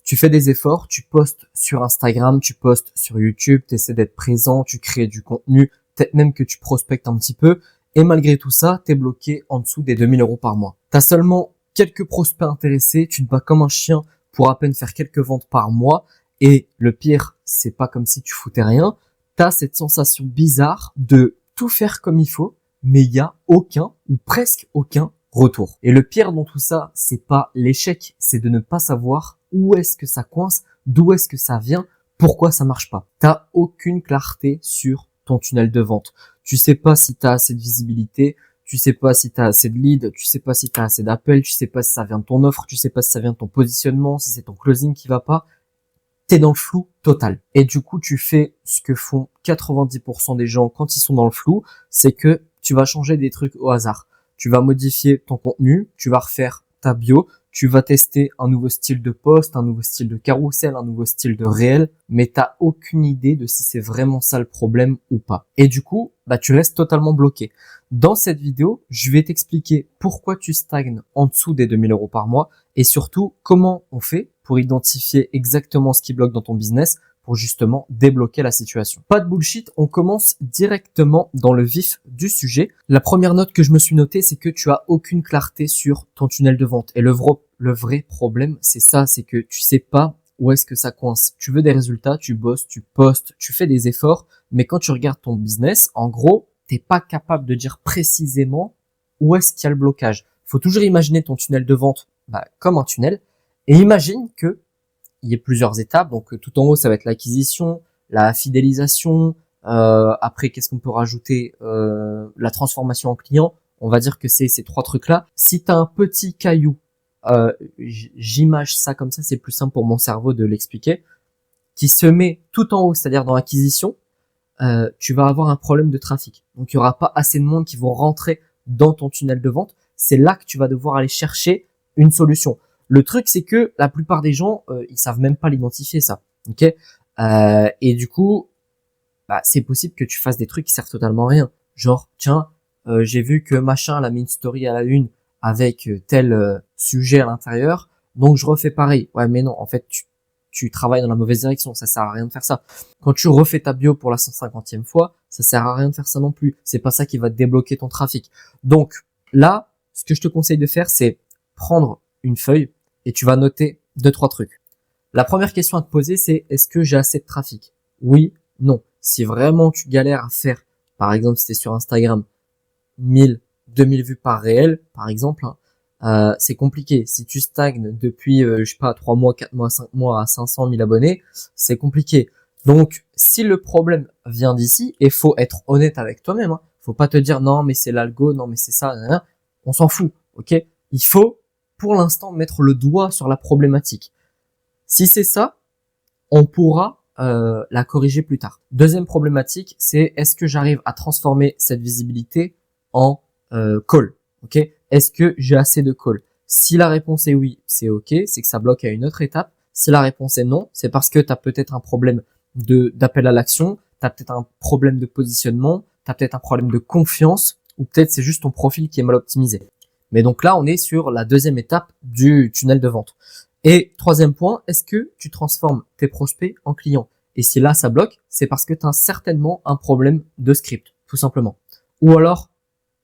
Tu fais des efforts, tu postes sur Instagram, tu postes sur YouTube, tu essaies d'être présent, tu crées du contenu, peut-être même que tu prospectes un petit peu. Et malgré tout ça, t'es bloqué en dessous des 2000 € par mois. T'as seulement quelques prospects intéressés, tu te bats comme un chien pour à peine faire quelques ventes par mois. Et le pire, c'est pas comme si tu foutais rien. T'as cette sensation bizarre de tout faire comme il faut, mais il y a aucun ou presque aucun retour. Et le pire dans tout ça, c'est pas l'échec, c'est de ne pas savoir où est-ce que ça coince, d'où est-ce que ça vient, pourquoi ça marche pas. T'as aucune clarté sur ton tunnel de vente. Tu sais pas si t'as assez de visibilité, tu sais pas si t'as assez de leads, tu sais pas si t'as assez d'appels, tu sais pas si ça vient de ton offre, tu sais pas si ça vient de ton positionnement, si c'est ton closing qui va pas. T'es dans le flou total. Et du coup, tu fais ce que font 90% des gens quand ils sont dans le flou, c'est que tu vas changer des trucs au hasard. Tu vas modifier ton contenu, tu vas refaire ta bio, tu vas tester un nouveau style de post, un nouveau style de carrousel, un nouveau style de réel, mais t'as aucune idée de si c'est vraiment ça le problème ou pas. Et du coup, tu restes totalement bloqué. Dans cette vidéo, je vais t'expliquer pourquoi tu stagnes en dessous des 2000 € par mois et surtout comment on fait pour identifier exactement ce qui bloque dans ton business pour justement débloquer la situation. Pas de bullshit, on commence directement dans le vif du sujet. La première note que je me suis notée, c'est que tu as aucune clarté sur ton tunnel de vente. Et le vrai problème, c'est ça, c'est que tu sais pas où est-ce que ça coince. Tu veux des résultats, tu bosses, tu postes, tu fais des efforts, mais quand tu regardes ton business, en gros, t'es pas capable de dire précisément où est-ce qu'il y a le blocage. Faut toujours imaginer ton tunnel de vente comme un tunnel et imagine que il y a plusieurs étapes. Donc tout en haut, ça va être l'acquisition, la fidélisation. Après, qu'est-ce qu'on peut rajouter, la transformation en client. On va dire que c'est ces trois trucs-là. Si tu as un petit caillou, j'image ça comme ça, c'est plus simple pour mon cerveau de l'expliquer, qui se met tout en haut, c'est-à-dire dans l'acquisition, tu vas avoir un problème de trafic. Donc il y aura pas assez de monde qui vont rentrer dans ton tunnel de vente. C'est là que tu vas devoir aller chercher une solution. Le truc, c'est que la plupart des gens, ils savent même pas l'identifier, ça. Ok. Et du coup, c'est possible que tu fasses des trucs qui servent totalement à rien. Genre, tiens, j'ai vu que machin a mis une story à la une avec tel sujet à l'intérieur, donc je refais pareil. Ouais, mais non, en fait, tu travailles dans la mauvaise direction. Ça sert à rien de faire ça. Quand tu refais ta bio pour la 150e fois, ça sert à rien de faire ça non plus. C'est pas ça qui va te débloquer ton trafic. Donc là, ce que je te conseille de faire, c'est prendre une feuille et tu vas noter 2-3 trucs. La première question à te poser, c'est est-ce que j'ai assez de trafic? Oui, non. Si vraiment tu galères à faire, par exemple, si t'es sur Instagram, 1000, 2000 vues par réel, par exemple, c'est compliqué. Si tu stagnes depuis, 3 mois, 4 mois, 5 mois à 500 000 abonnés, c'est compliqué. Donc, si le problème vient d'ici, et faut être honnête avec toi-même, faut pas te dire non, mais c'est l'algo, non, mais c'est ça, on s'en fout, ok? Il faut, pour l'instant, mettre le doigt sur la problématique. Si c'est ça, on pourra la corriger plus tard. Deuxième problématique, c'est est-ce que j'arrive à transformer cette visibilité en call, ok? Est-ce que j'ai assez de call? Si la réponse est oui, c'est ok, c'est que ça bloque à une autre étape. Si la réponse est non, c'est parce que tu as peut-être un problème d'appel à l'action, tu as peut-être un problème de positionnement, tu as peut-être un problème de confiance, ou peut-être c'est juste ton profil qui est mal optimisé. Mais donc là, on est sur la deuxième étape du tunnel de vente. Et troisième point, est-ce que tu transformes tes prospects en clients? Et si là, ça bloque, c'est parce que tu as certainement un problème de script, tout simplement. Ou alors,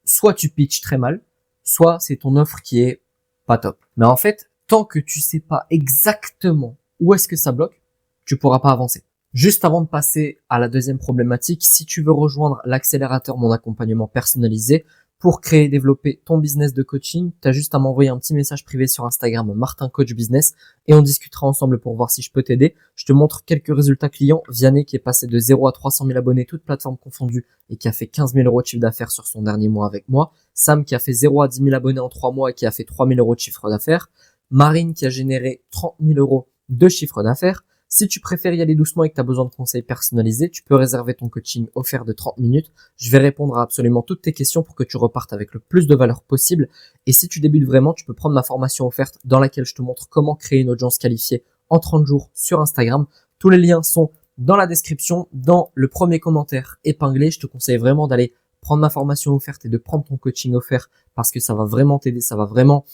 soit tu pitches très mal, soit c'est ton offre qui est pas top. Mais en fait, tant que tu sais pas exactement où est-ce que ça bloque, tu pourras pas avancer. Juste avant de passer à la deuxième problématique, si tu veux rejoindre l'accélérateur Mon accompagnement personnalisé pour créer et développer ton business de coaching, tu as juste à m'envoyer un petit message privé sur Instagram Martin Coach Business et on discutera ensemble pour voir si je peux t'aider. Je te montre quelques résultats clients. Vianney qui est passé de 0 à 300 000 abonnés, toutes plateformes confondues et qui a fait 15 000 € de chiffre d'affaires sur son dernier mois avec moi. Sam qui a fait 0 à 10 000 abonnés en 3 mois et qui a fait 3 000 € de chiffre d'affaires. Marine qui a généré 30 000 € de chiffre d'affaires. Si tu préfères y aller doucement et que tu as besoin de conseils personnalisés, tu peux réserver ton coaching offert de 30 minutes. Je vais répondre à absolument toutes tes questions pour que tu repartes avec le plus de valeur possible. Et si tu débutes vraiment, tu peux prendre ma formation offerte dans laquelle je te montre comment créer une audience qualifiée en 30 jours sur Instagram. Tous les liens sont dans la description, dans le premier commentaire épinglé. Je te conseille vraiment d'aller prendre ma formation offerte et de prendre ton coaching offert parce que ça va vraiment t'aider, ça va vraiment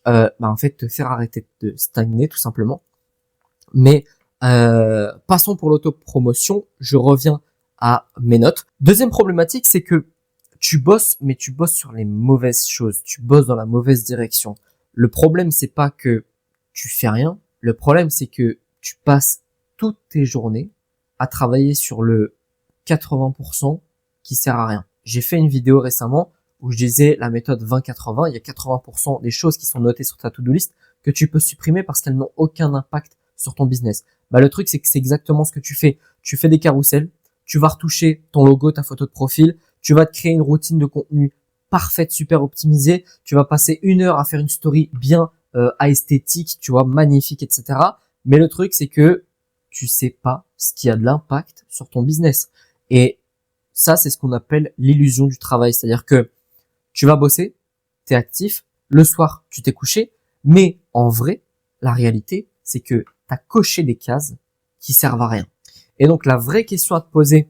en fait te faire arrêter de stagner tout simplement. Mais passons pour l'autopromotion. Je reviens à mes notes. Deuxième problématique, c'est que tu bosses, mais tu bosses sur les mauvaises choses. Tu bosses dans la mauvaise direction. Le problème, c'est pas que tu fais rien. Le problème, c'est que tu passes toutes tes journées à travailler sur le 80% qui sert à rien. J'ai fait une vidéo récemment où je disais la méthode 20-80. Il y a 80% des choses qui sont notées sur ta to-do list que tu peux supprimer parce qu'elles n'ont aucun impact sur ton business. Bah, le truc, c'est que c'est exactement ce que tu fais. Tu fais des carousels, tu vas retoucher ton logo, ta photo de profil, tu vas te créer une routine de contenu parfaite, super optimisée, tu vas passer 1 heure à faire une story bien esthétique, tu vois, magnifique, etc. Mais le truc, c'est que tu sais pas ce qui a de l'impact sur ton business. Et ça, c'est ce qu'on appelle l'illusion du travail. C'est-à-dire que tu vas bosser, t'es actif, le soir, tu t'es couché, mais en vrai, la réalité, c'est que t'as coché des cases qui servent à rien. Et donc, la vraie question à te poser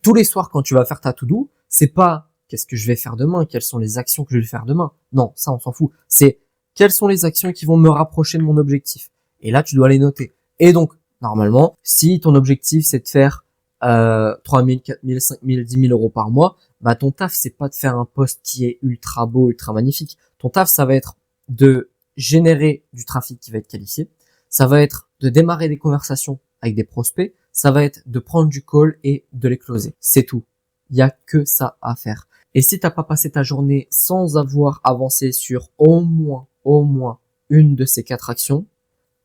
tous les soirs quand tu vas faire ta to-do, c'est pas qu'est-ce que je vais faire demain, quelles sont les actions que je vais faire demain. Non, ça, on s'en fout. C'est quelles sont les actions qui vont me rapprocher de mon objectif. Et là, tu dois les noter. Et donc, normalement, si ton objectif, c'est de faire 3 000, 4 000, 5 000, 10 000 euros par mois, bah ton taf, c'est pas de faire un post qui est ultra beau, ultra magnifique. Ton taf, ça va être de générer du trafic qui va être qualifié. Ça va être de démarrer des conversations avec des prospects. Ça va être de prendre du call et de les closer. C'est tout. Il y a que ça à faire. Et si t'as pas passé ta journée sans avoir avancé sur au moins une de ces 4 actions,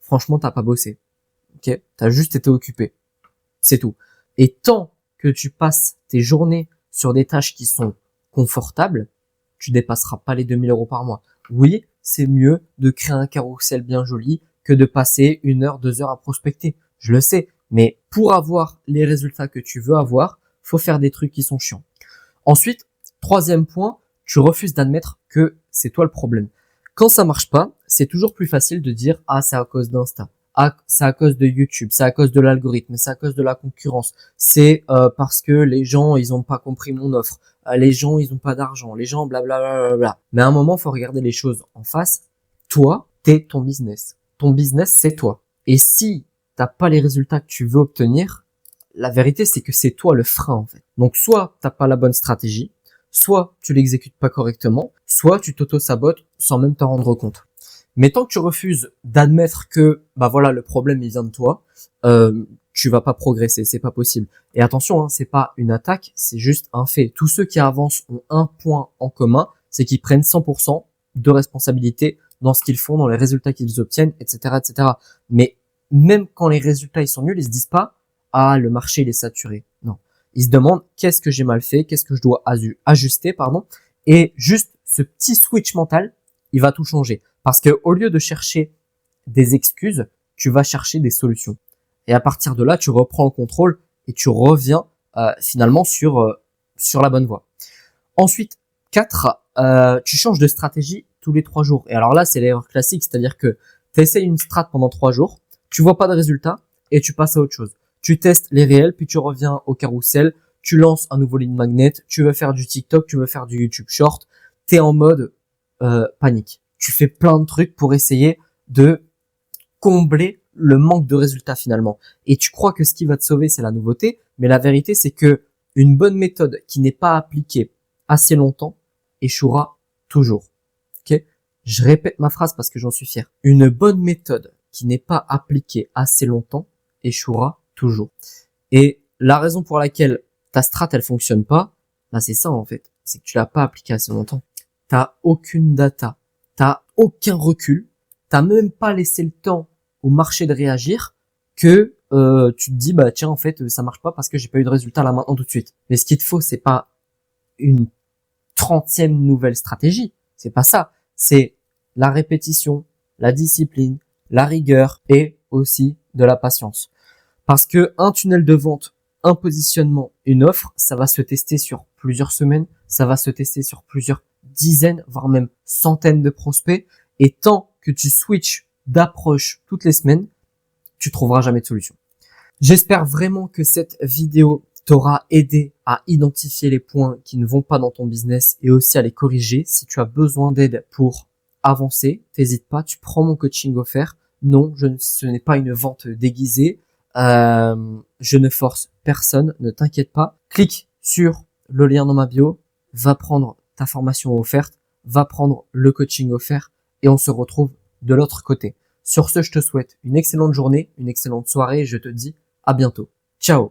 franchement, t'as pas bossé. Ok? T'as juste été occupé. C'est tout. Et tant que tu passes tes journées sur des tâches qui sont confortables, tu dépasseras pas les 2 000 euros par mois. Oui, c'est mieux de créer un carrousel bien joli que de passer 1 heure, 2 heures à prospecter. Je le sais. Mais pour avoir les résultats que tu veux avoir, faut faire des trucs qui sont chiants. Ensuite, troisième point, tu refuses d'admettre que c'est toi le problème. Quand ça marche pas, c'est toujours plus facile de dire « Ah, c'est à cause d'Insta. Ah, c'est à cause de YouTube. C'est à cause de l'algorithme. C'est à cause de la concurrence. C'est parce que les gens, ils ont pas compris mon offre. Les gens, ils ont pas d'argent. Les gens, blablabla. » Mais à un moment, faut regarder les choses en face. Toi, t'es ton business. Ton business, c'est toi. Et si t'as pas les résultats que tu veux obtenir, la vérité, c'est que c'est toi le frein, en fait. Donc, soit t'as pas la bonne stratégie, soit tu l'exécutes pas correctement, soit tu t'auto-sabotes sans même t'en rendre compte. Mais tant que tu refuses d'admettre que, bah voilà, le problème, il vient de toi, tu vas pas progresser, c'est pas possible. Et attention, hein, c'est pas une attaque, c'est juste un fait. Tous ceux qui avancent ont un point en commun, c'est qu'ils prennent 100% de responsabilité dans ce qu'ils font, dans les résultats qu'ils obtiennent, etc., etc. Mais même quand les résultats ils sont nuls, ils se disent pas « Ah, le marché il est saturé ». Non. Ils se demandent « Qu'est-ce que j'ai mal fait ? Qu'est-ce que je dois ajuster ?» Et juste ce petit switch mental, il va tout changer. Parce que au lieu de chercher des excuses, tu vas chercher des solutions. Et à partir de là, tu reprends le contrôle et tu reviens finalement sur la bonne voie. Ensuite, 4, tu changes de stratégie tous les 3 jours. Et alors là, c'est l'erreur classique, c'est-à-dire que tu essayes une strat pendant 3 jours, tu vois pas de résultat et tu passes à autre chose. Tu testes les réels, puis tu reviens au carrousel, tu lances un nouveau lead magnet, tu veux faire du TikTok, tu veux faire du YouTube Short, t'es en mode panique. Tu fais plein de trucs pour essayer de combler le manque de résultats finalement. Et tu crois que ce qui va te sauver, c'est la nouveauté, mais la vérité, c'est que une bonne méthode qui n'est pas appliquée assez longtemps échouera toujours. Ok ? Je répète ma phrase parce que j'en suis fier. Une bonne méthode qui n'est pas appliquée assez longtemps échouera toujours. Et la raison pour laquelle ta strat elle fonctionne pas, bah c'est ça en fait, c'est que tu l'as pas appliquée assez longtemps. T'as aucune data, t'as aucun recul, t'as même pas laissé le temps au marché de réagir que tu te dis bah tiens en fait ça marche pas parce que j'ai pas eu de résultat là maintenant tout de suite. Mais ce qu'il te faut c'est pas une 30e nouvelle stratégie, c'est pas ça, c'est la répétition, la discipline, la rigueur et aussi de la patience. Parce que un tunnel de vente, un positionnement, une offre, ça va se tester sur plusieurs semaines, ça va se tester sur plusieurs dizaines, voire même centaines de prospects. Et tant que tu switches d'approche toutes les semaines, tu trouveras jamais de solution. J'espère vraiment que cette vidéo t'aura aidé à identifier les points qui ne vont pas dans ton business et aussi à les corriger. Si tu as besoin d'aide pour avancer, t'hésites pas, tu prends mon coaching offert. Non, ce n'est pas une vente déguisée. Je ne force personne, ne t'inquiète pas. Clique sur le lien dans ma bio, va prendre ta formation offerte, va prendre le coaching offert et on se retrouve de l'autre côté. Sur ce, je te souhaite une excellente journée, une excellente soirée et je te dis à bientôt. Ciao!